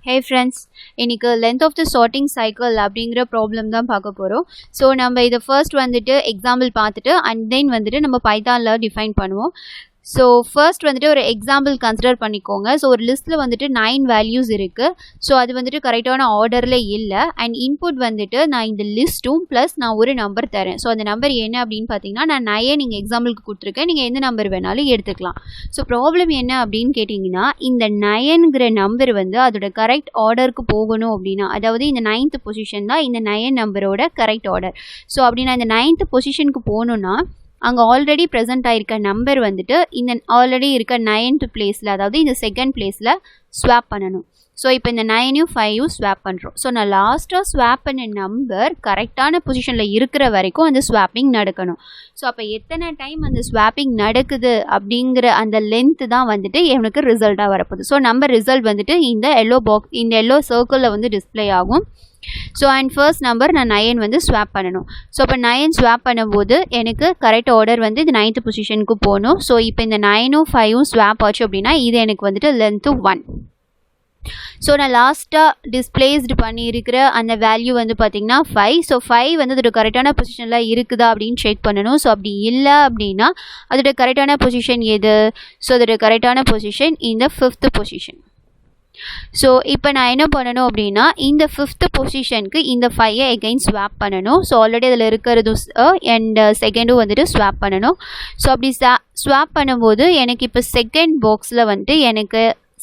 Hey friends, இன்னைக்கு length of the sorting cycle அப்படிங்கிற problem தான் பார்க்க போகிறோம். ஸோ நம்ம இதை ஃபர்ஸ்ட் வந்துட்டு எக்ஸாம்பிள் பார்த்துட்டு அண்ட் தென் வந்துட்டு நம்ம பைத்தானில் டிஃபைன் பண்ணுவோம். ஸோ ஃபர்ஸ்ட் வந்துட்டு ஒரு எக்ஸாம்பிள் கன்சிடர் பண்ணிக்கோங்க. ஸோ ஒரு லிஸ்ட்டில் வந்துட்டு 9 வேல்யூஸ் இருக்குது. ஸோ அது வந்துட்டு கரெக்டான ஆர்டரில் இல்லை. அண்ட் இன்புட் வந்துட்டு நான் இந்த லிஸ்ட்டும் ப்ளஸ் நான் ஒரு நம்பர் தரேன். ஸோ அந்த நம்பர் என்ன அப்படின்னு பார்த்தீங்கன்னா நான் 9 நீங்கள் எக்ஸாம்பிளுக்கு கொடுத்துருக்கேன். நீங்கள் எந்த நம்பர் வேணாலும் எடுத்துக்கலாம். ஸோ ப்ராப்ளம் என்ன அப்படின்னு கேட்டிங்கன்னா இந்த 9ங்கிற நம்பர் வந்து அதோட கரெக்ட் ஆர்டருக்கு போகணும் அப்படின்னா, அதாவது இந்த 9th பொசிஷன் தான் இந்த 9 நம்பரோட கரெக்ட் ஆர்டர். ஸோ அப்படி நான் இந்த 9th பொசிஷனுக்கு போகணுன்னா அங்கே ஆல்ரெடி ப்ரெசென்ட் ஆகிருக்க நம்பர் வந்துட்டு இந்த ஆல்ரெடி இருக்க 9th பிளேஸில், அதாவது இந்த செகண்ட் பிளேஸில் ஸ்வாப் பண்ணணும். ஸோ இப்போ இந்த 9யும் 5யும் ஸ்வாப் பண்ணுறோம். ஸோ நான் லாஸ்ட்டாக ஸ்வாப் பண்ண நம்பர் கரெக்டான பொசிஷனில் இருக்கிற வரைக்கும் அந்த ஸ்வாப்பிங் நடக்கணும். ஸோ அப்போ எத்தனை டைம் அந்த ஸ்வாப்பிங் நடக்குது அப்படிங்கிற அந்த லென்த்து தான் வந்துட்டு எனக்கு ரிசல்ட்டாக வரப்போகுது. ஸோ நம்பர் ரிசல்ட் வந்துட்டு இந்த எல்லோ சர்க்கிளில் வந்து டிஸ்பிளே ஆகும். ஸோ அண்ட் ஃபர்ஸ்ட் நம்பர் நான் 9 வந்து ஸ்வாப் பண்ணணும். ஸோ அப்போ 9 ஸ்வாப் பண்ணும்போது எனக்கு கரெக்ட் ஆர்டர் வந்து இந்த 9th பொசிஷனுக்கு போகணும். ஸோ இப்போ இந்த 9ம் 5ம் ஸ்வாப் ஆச்சு அப்படின்னா இது எனக்கு வந்துட்டு லென்த்து 1. ஸோ நான் லாஸ்ட்டாக டிஸ்பிளேஸ்டு பண்ணியிருக்கிற அந்த வேல்யூ வந்து பார்த்திங்கன்னா 5. ஸோ 5 வந்து அதோட கரெக்டான பொசிஷனில் இருக்குதா அப்படின்னு செக் பண்ணணும். ஸோ அப்படி இல்லை அப்படின்னா அதோட கரெக்டான பொசிஷன் எது? ஸோ அதோட கரெக்டான பொசிஷன் இந்த 5th பொசிஷன். ஸோ இப்போ நான் என்ன பண்ணணும் அப்படின்னா இந்த 5th பொசிஷனுக்கு இந்த 5ஐ எகைன் ஸ்வாப் பண்ணணும். ஸோ ஆல்ரெடி அதில் இருக்கிறதும் அண்ட் செகண்டும் வந்துட்டு ஸ்வாப் பண்ணணும். ஸோ அப்படி ஸ்வாப் பண்ணும்போது எனக்கு இப்போ செகண்ட் பாக்ஸில் வந்துட்டு எனக்கு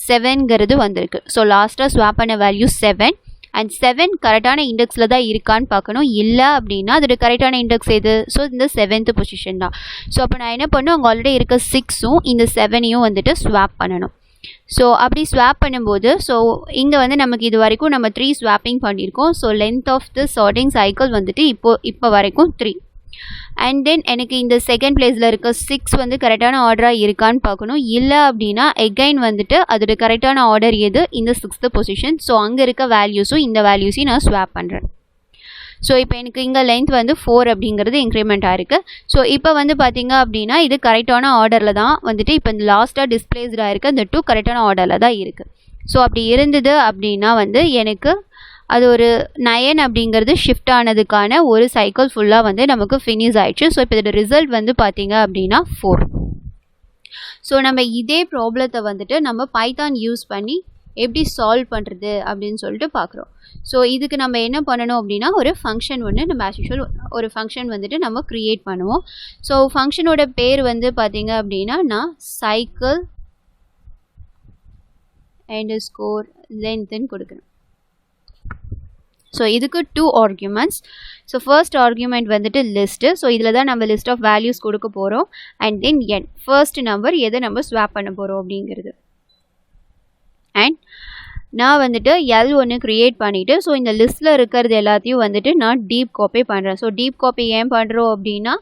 7ங்கிறது வந்திருக்கு. ஸோ லாஸ்ட்டாக ஸ்வாப் பண்ண வேல்யூ 7 அண்ட் 7 கரெக்டான இண்டெக்ஸில் தான் இருக்கான்னு பார்க்கணும். இல்லை அப்படின்னா அதோட கரெக்டான இண்டெக்ஸ் எது? ஸோ இந்த 7th பொசிஷன் தான். ஸோ அப்போ நான் என்ன பண்ணணும், அங்கே ஆல்ரெடி இருக்க 6ம் இந்த 7ஐயும் வந்துட்டு ஸ்வாப் பண்ணணும். ஸோ அப்படி ஸ்வாப் பண்ணும்போது ஸோ இங்கே வந்து நமக்கு இது வரைக்கும் நம்ம 3 ஸ்வாப்பிங் பண்ணியிருக்கோம். So length of the sorting cycle வந்துட்டு இப்போ வரைக்கும் 3. அண்ட் தென் எனக்கு இந்த செகண்ட் பிளேஸில் இருக்க 6 வந்து கரெக்டான ஆர்டராக இருக்கான்னு பார்க்கணும். இல்லை அப்படின்னா எகைன் வந்துட்டு அதோட கரெக்டான ஆர்டர் எது? இந்த 6th பொசிஷன். ஸோ அங்கே இருக்க வேல்யூஸும் இந்த வேல்யூஸையும் நான் ஸ்வாப் பண்ணுறேன். ஸோ இப்போ எனக்கு இங்கே லென்த் வந்து 4 அப்படிங்கிறது இன்க்ரிமெண்ட் ஆகிருக்கு. ஸோ இப்போ வந்து பார்த்திங்க அப்படின்னா இது கரெக்டான ஆர்டரில் தான் வந்துட்டு இப்போ இந்த லாஸ்ட்டாக டிஸ்பிளேஸ்டாக இருக்குது அந்த 2 கரெக்டான ஆர்டரில் தான் இருக்குது. ஸோ அப்படி இருந்தது அப்படின்னா வந்து எனக்கு அது ஒரு 9 அப்படிங்கிறது ஷிஃப்ட் ஆனதுக்கான ஒரு சைக்கிள் ஃபுல்லாக வந்து நமக்கு ஃபினிஷ் ஆயிடுச்சு. ஸோ இப்போ இதோட ரிசல்ட் வந்து பார்த்திங்க அப்படின்னா 4. ஸோ நம்ம இதே ப்ராப்ளத்தை வந்துட்டு நம்ம பைத்தான் யூஸ் பண்ணி எப்படி சால்வ் பண்ணுறது அப்படின்னு சொல்லிட்டு பார்க்குறோம். ஸோ இதுக்கு நம்ம என்ன பண்ணணும் அப்படின்னா ஒரு ஃபங்க்ஷன் ஒன்று நம்ம ஆஸ் யூஷுவல் ஒரு ஃபங்க்ஷன் வந்துட்டு நம்ம க்ரியேட் பண்ணுவோம். ஸோ ஃபங்க்ஷனோட பேர் வந்து பார்த்திங்க அப்படின்னா நான் சைக்கிள் அண்டர்ஸ்கோர் லென்த்துன்னு கொடுக்குறேன். ஸோ இதுக்கு 2 ஆர்குமெண்ட்ஸ். ஸோ ஃபர்ஸ்ட் ஆர்குமெண்ட் வந்துட்டு லிஸ்ட்டு. ஸோ இதில் தான் நம்ம லிஸ்ட் ஆஃப் வேல்யூஸ் கொடுக்க போகிறோம். And then n first number எதை நம்ம ஸ்வாப் பண்ண போகிறோம் அப்படிங்கிறது. அண்ட் நான் வந்துட்டு L ஒன்று க்ரியேட் பண்ணிவிட்டு ஸோ இந்த லிஸ்ட்டில் இருக்கிறது எல்லாத்தையும் வந்துட்டு நான் டீப் காப்பி பண்ணுறேன். ஸோ டீப் காப்பி ஏன் பண்ணுறோம் அப்படின்னா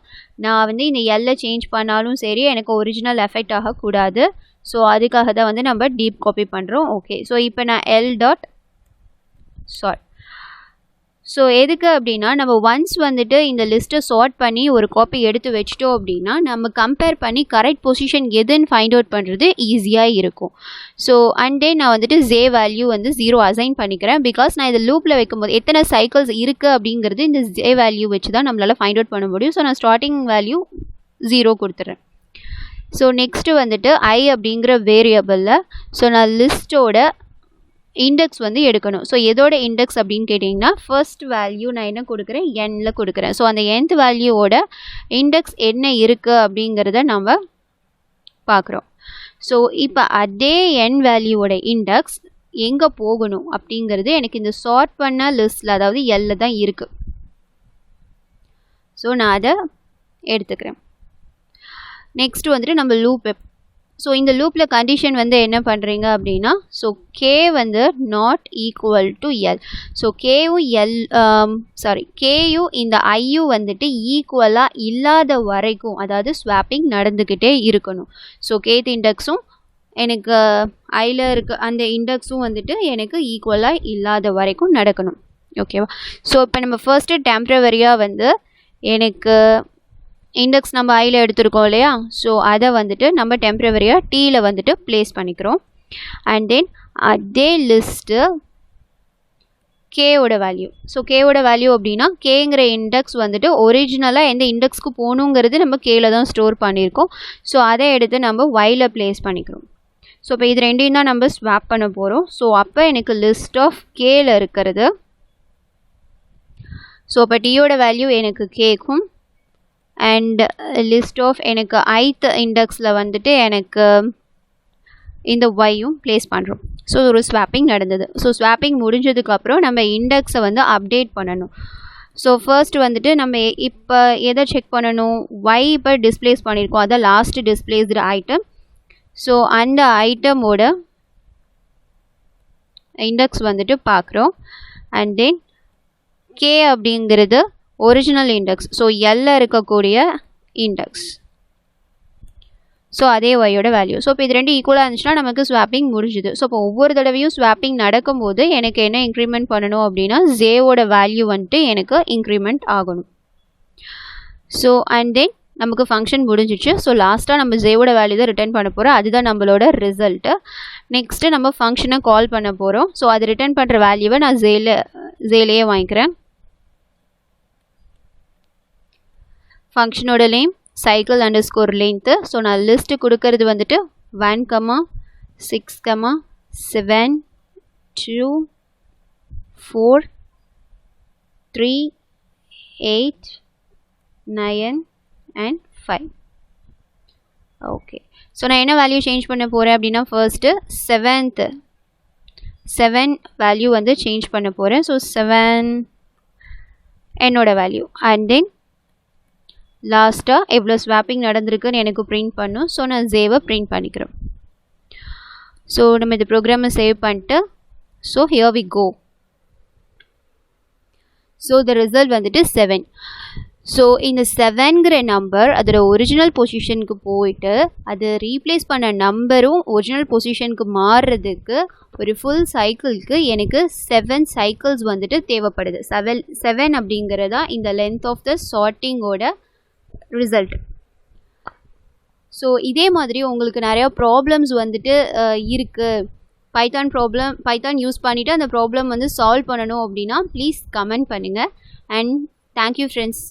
நான் வந்து இந்த L சேஞ்ச் பண்ணாலும் சரி எனக்கு ஒரிஜினல் எஃபெக்ட் ஆகக்கூடாது. ஸோ அதுக்காக தான் வந்து நம்ம டீப் காப்பி பண்ணுறோம். ஓகே, ஸோ இப்போ நான் L.sort. ஸோ எதுக்கு அப்படின்னா நம்ம ஒன்ஸ் வந்துட்டு இந்த லிஸ்ட்டை சார்ட் பண்ணி ஒரு காப்பி எடுத்து வச்சிட்டோம் அப்படின்னா நம்ம கம்பேர் பண்ணி கரெக்ட் பொசிஷன் எதுன்னு ஃபைண்ட் அவுட் பண்ணுறது ஈஸியாக இருக்கும். ஸோ அண்ட் தென் நான் வந்துட்டு ஜே வேல்யூ வந்து 0 அசைன் பண்ணிக்கிறேன். பிகாஸ் நான் இதை லூப்பில் வைக்கும்போது எத்தனை சைக்கிள்ஸ் இருக்குது அப்படிங்கிறது இந்த ஜே வேல்யூ வச்சு தான் நம்மளால் ஃபைண்ட் அவுட் பண்ண முடியும். ஸோ நான் ஸ்டார்டிங் வேல்யூ 0 கொடுத்துட்றேன். ஸோ நெக்ஸ்ட்டு வந்துட்டு I அப்படிங்கிற வேரியபிளில் ஸோ நான் லிஸ்ட்டோட இண்டெக்ஸ் வந்து எடுக்கணும். ஸோ எதோட இண்டெக்ஸ் அப்படின்னு கேட்டிங்கன்னா ஃபர்ஸ்ட் வேல்யூ நான் என்ன கொடுக்குறேன், n கொடுக்குறேன். ஸோ அந்த nth வேல்யூவோட இண்டெக்ஸ் என்ன இருக்குது அப்படிங்கிறத நம்ம பார்க்குறோம். ஸோ இப்போ அதே n வேல்யூவோட இண்டெக்ஸ் எங்கே போகணும் அப்படிங்கிறது எனக்கு இந்த சார்ட் பண்ண லிஸ்ட்டில் அதாவது L தான் இருக்குது. ஸோ நான் அதை எடுத்துக்கிறேன். நெக்ஸ்ட் வந்துட்டு நம்ம லூப். ஸோ இந்த லூப்பில் கண்டிஷன் வந்து என்ன பண்ணுறீங்க அப்படின்னா ஸோ k வந்து not equal to L. So கேயும் இந்த ஐயும் வந்துட்டு ஈக்குவலாக இல்லாத வரைக்கும் அதாவது ஸ்வாப்பிங் நடந்துக்கிட்டே இருக்கணும். ஸோ kth இண்டெக்ஸும் எனக்கு ஐயில் இருக்க அந்த இண்டெக்ஸும் வந்துட்டு எனக்கு ஈக்குவலாக இல்லாத வரைக்கும் நடக்கணும். ஓகேவா? ஸோ இப்போ நம்ம ஃபர்ஸ்ட்டு டெம்ப்ரவரியாக வந்து எனக்கு இண்டெக்ஸ் நம்ம ஐயில் எடுத்துருக்கோம் இல்லையா? ஸோ அதை வந்துட்டு நம்ம டெம்ப்ரவரியாக டீயில் வந்துட்டு ப்ளேஸ் பண்ணிக்கிறோம். அண்ட் தென் அதே லிஸ்ட்டு கேவோட வேல்யூ. ஸோ கேவோட வேல்யூ அப்படின்னா கேங்கிற இண்டெக்ஸ் வந்துட்டு ஒரிஜினலாக எந்த இண்டெக்ஸ்க்கு போகணுங்கிறது நம்ம கேல தான் ஸ்டோர் பண்ணியிருக்கோம். ஸோ அதை எடுத்து நம்ம ஒய்ல ப்ளேஸ் பண்ணிக்கிறோம். ஸோ இப்போ இது ரெண்டையும் தான் நம்ம ஸ்வாப் பண்ண போகிறோம். ஸோ அப்போ எனக்கு லிஸ்ட் ஆஃப் கேல இருக்கிறது. ஸோ அப்போ டியோட வேல்யூ எனக்கு கேக்கும் அண்ட் லிஸ்ட் ஆஃப் எனக்கு ஐத் இண்டெக்ஸில் வந்துட்டு எனக்கு இந்த ஒய்யும் ப்ளேஸ் பண்ணுறோம். ஸோ ஒரு ஸ்வாப்பிங் நடந்தது. ஸோ ஸ்வாப்பிங் முடிஞ்சதுக்கப்புறம் நம்ம இண்டெக்ஸை வந்து அப்டேட் பண்ணணும். ஸோ ஃபர்ஸ்ட் வந்துட்டு நம்ம இப்போ எதை செக் பண்ணணும், ஒய் இப்போ டிஸ்ப்ளேஸ் பண்ணியிருக்கோம், அதான் லாஸ்ட் டிஸ்ப்ளேஸ்டு ஐட்டம். ஸோ அந்த ஐட்டமோட இண்டெக்ஸ் வந்துட்டு பார்க்குறோம். அண்ட் தென் கே அப்படிங்கிறது ஒரிஜினல் இண்டெக்ஸ். ஸோ எல்ல இருக்கக்கூடிய இண்டெக்ஸ். ஸோ அதே ஒய்யோட வேல்யூ. ஸோ இப்போ இது ரெண்டு ஈக்குவலாக இருந்துச்சுன்னா நமக்கு ஸ்வாப்பிங் முடிஞ்சுது. ஸோ இப்போ ஒவ்வொரு தடவையும் ஸ்வாப்பிங் நடக்கும்போது எனக்கு என்ன இன்க்ரிமெண்ட் பண்ணணும் அப்படின்னா ஜேவோட வேல்யூ வந்துட்டு எனக்கு இன்க்ரிமெண்ட் ஆகணும். ஸோ அண்ட் தென் நமக்கு ஃபங்க்ஷன் முடிஞ்சிச்சு. ஸோ லாஸ்ட்டாக நம்ம ஜேவோட வேல்யூ தான் ரிட்டர்ன் பண்ண போகிறோம். அதுதான் நம்மளோட ரிசல்ட்டு. நெக்ஸ்ட்டு நம்ம ஃபங்க்ஷனை கால் பண்ண போகிறோம். ஸோ அது ரிட்டர்ன் பண்ணுற வேல்யூவை நான் ஜேலேயே வாங்கிக்கிறேன். ஃபங்க்ஷனோட name cycle underscore length. So நான் லிஸ்ட்டு கொடுக்கறது வந்துட்டு 1, 6, 7, 2, 4, 3, 8, 9 and 5. ஓகே. ஸோ நான் என்ன வேல்யூ சேஞ்ச் பண்ண போகிறேன் அப்படின்னா ஃபர்ஸ்ட்டு 7 வேல்யூ வந்து சேஞ்ச் பண்ண போகிறேன். ஸோ 7 என்னோட வேல்யூ. அண்ட் தென் லாஸ்ட்டாக எவ்வளோ ஸ்வாப்பிங் நடந்திருக்குன்னு எனக்கு பிரிண்ட் பண்ணும். ஸோ நான் ஜேவை பிரிண்ட் பண்ணிக்கிறேன். ஸோ நம்ம இந்த ப்ரோக்ராமை சேவ் பண்ணிட்டு so here we go. So the result வந்துட்டு 7. ஸோ இந்த 7ங்கிற நம்பர் அதோட ஒரிஜினல் பொசிஷனுக்கு போயிட்டு அது ரீப்ளேஸ் பண்ண நம்பரும் ஒரிஜினல் பொசிஷனுக்கு மாறுறதுக்கு ஒரு ஃபுல் சைக்கிளுக்கு எனக்கு 7 சைக்கிள்ஸ் வந்துட்டு தேவைப்படுது. 7 அப்படிங்கிறதா இந்த லென்த் ஆஃப் த சார்ட்டிங்கோட ரிசல்ட். ஸோ இதே மாதிரி உங்களுக்கு நிறையா ப்ராப்ளம்ஸ் வந்துட்டு இருக்குது. பைத்தான் யூஸ் பண்ணிவிட்டு அந்த ப்ராப்ளம் வந்து சால்வ் பண்ணணும் அப்படின்னா ப்ளீஸ் கமெண்ட் பண்ணுங்கள். And thank you friends.